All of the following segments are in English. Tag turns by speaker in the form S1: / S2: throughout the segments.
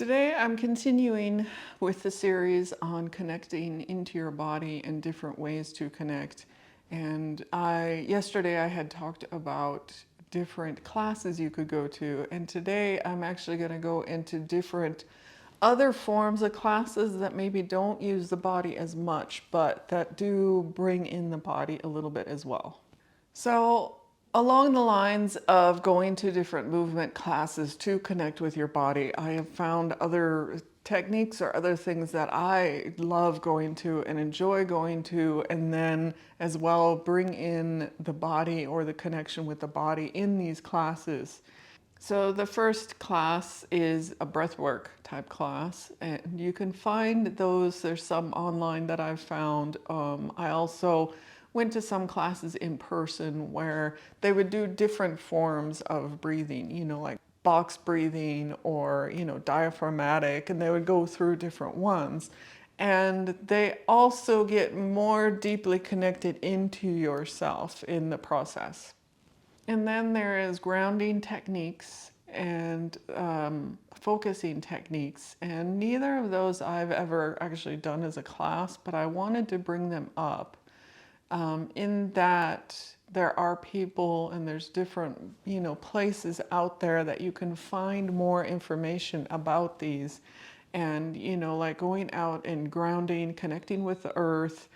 S1: Today I'm continuing with the series on connecting into your body and different ways to connect. And yesterday I had talked about different classes you could go to, and today I'm actually going to go into different other forms of classes that maybe don't use the body as much, but that do bring in the body a little bit as well. So along the lines of going to different movement classes to connect with your body, I have found other techniques or other things that I love going to and enjoy going to, and then as well bring in the body or the connection with the body in these classes. So the first class is a breathwork type class, and you can find those. There's some online that I've found. I also went to some classes in person where they would do different forms of breathing, like box breathing or, diaphragmatic, and they would go through different ones. And they also get more deeply connected into yourself in the process. And then there is grounding techniques and focusing techniques. And neither of those I've ever actually done as a class, but I wanted to bring them up in that there are people and there's different, places out there that you can find more information about these. And, like going out and grounding, connecting with the earth,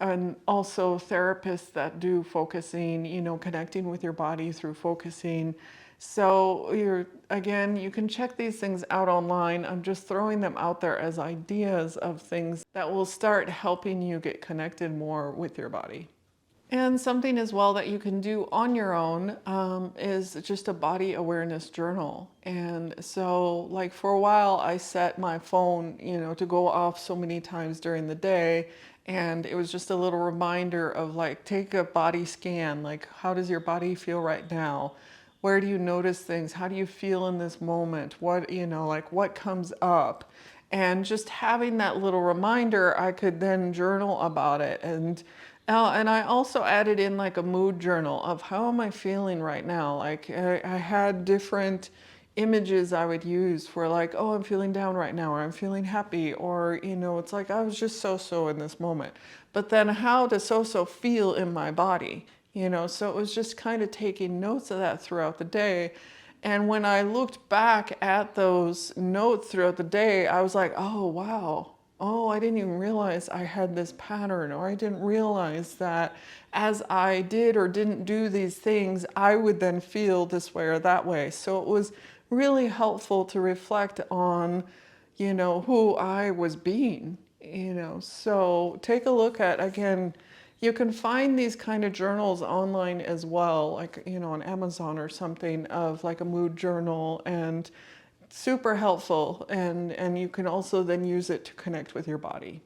S1: and also therapists that do focusing, connecting with your body through focusing. So you can check these things out online. I'm just throwing them out there as ideas of things that will start helping you get connected more with your body. And something as well that you can do on your own is just a body awareness journal. And so like for a while I set my phone, to go off so many times during the day. And it was just a little reminder of like, take a body scan. Like, how does your body feel right now? Where do you notice things? How do you feel in this moment? What, what comes up? And just having that little reminder, I could then journal about it. And I also added in like a mood journal of how am I feeling right now? Like I had different images I would use for like, oh, I'm feeling down right now, or I'm feeling happy, or, it's like I was just so-so in this moment. But then how does so-so feel in my body? So it was just kind of taking notes of that throughout the day. And when I looked back at those notes throughout the day, I was like, oh, wow. Oh, I didn't even realize I had this pattern, or I didn't realize that as I did or didn't do these things, I would then feel this way or that way. So it was really helpful to reflect on, who I was being, So take a look at, again, you can find these kind of journals online as well, like, on Amazon or something, of like a mood journal, and super helpful. And you can also then use it to connect with your body.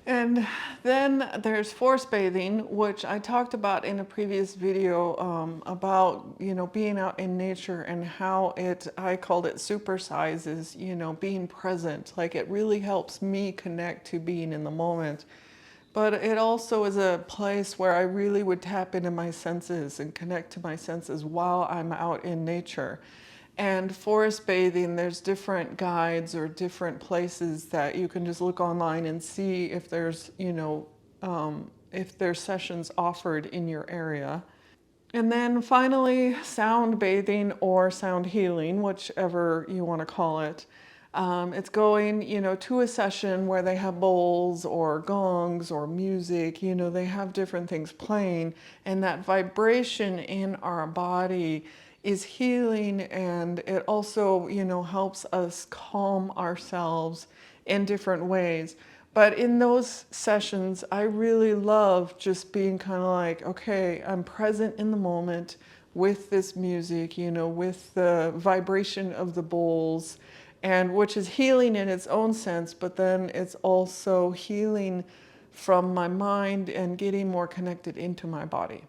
S1: And then there's force bathing, which I talked about in a previous video about, being out in nature and how I called it supersizes, being present. Like it really helps me connect to being in the moment. But it also is a place where I really would tap into my senses and connect to my senses while I'm out in nature. And forest bathing, there's different guides or different places that you can just look online and see if there's, if there's sessions offered in your area. And then finally, sound bathing or sound healing, whichever you want to call it. It's going, to a session where they have bowls or gongs or music, they have different things playing, and that vibration in our body is healing, and it also, helps us calm ourselves in different ways. But in those sessions, I really love just being kind of like, okay, I'm present in the moment with this music, with the vibration of the bowls, and which is healing in its own sense, but then it's also healing from my mind and getting more connected into my body.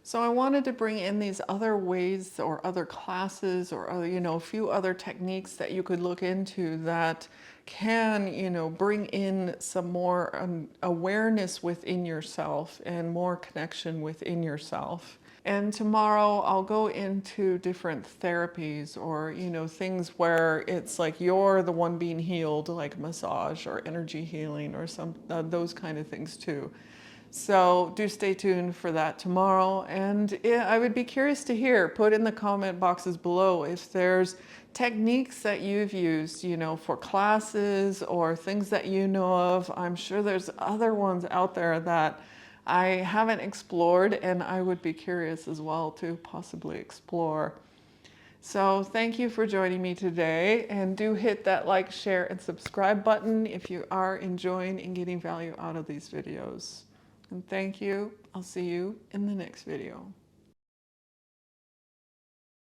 S1: So I wanted to bring in these other ways or other classes or other, a few other techniques that you could look into that can, bring in some more awareness within yourself and more connection within yourself. And tomorrow I'll go into different therapies, or, things where it's like you're the one being healed, like massage or energy healing or those kind of things too. So do stay tuned for that tomorrow. And I would be curious to hear, put in the comment boxes below if there's techniques that you've used, for classes or things that you know of. I'm sure there's other ones out there that I haven't explored, and I would be curious as well to possibly explore. So thank you for joining me today, and do hit that like, share, and subscribe button if you are enjoying and getting value out of these videos. And thank you. I'll see you in the next video.